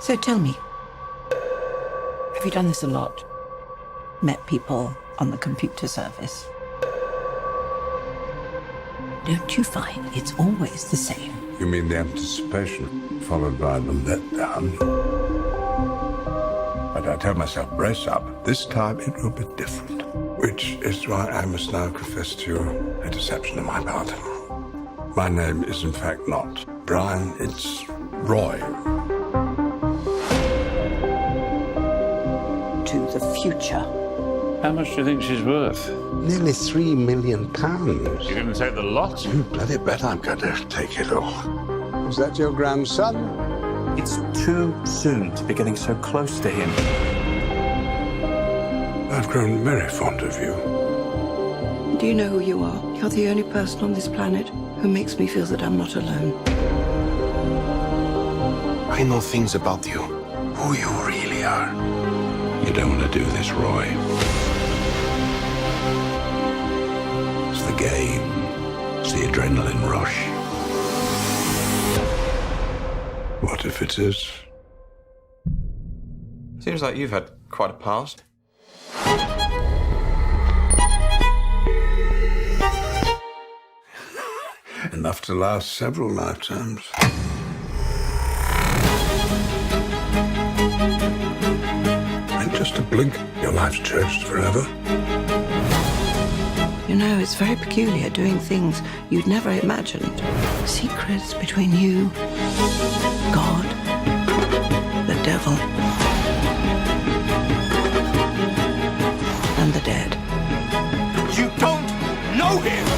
So tell me, have you done this a lot? Met people on the computer service? Don't you find it's always the same? You mean the anticipation followed by the letdown? But I tell myself, brace up. This time it will be different. Which is why I must now confess to you a deception on my part. My name is in fact not Brian, it's Roy. To the future. How much do you think she's worth? Nearly £3 million. You're going to take the lot? You bloody bet I'm going to take it all. Is that your grandson? It's too soon to be getting so close to him. I've grown very fond of you. Do you know who you are? You're the only person on this planet who makes me feel that I'm not alone. I know things about you. Who you really are. You don't want to do this, Roy. It's the game. It's the adrenaline rush. What if it is? Seems like you've had quite a past. Enough to last several lifetimes. And just a blink, your life's changed forever. You know, it's very peculiar doing things you'd never imagined. Secrets between you, God, the devil, and the dead. You don't know him!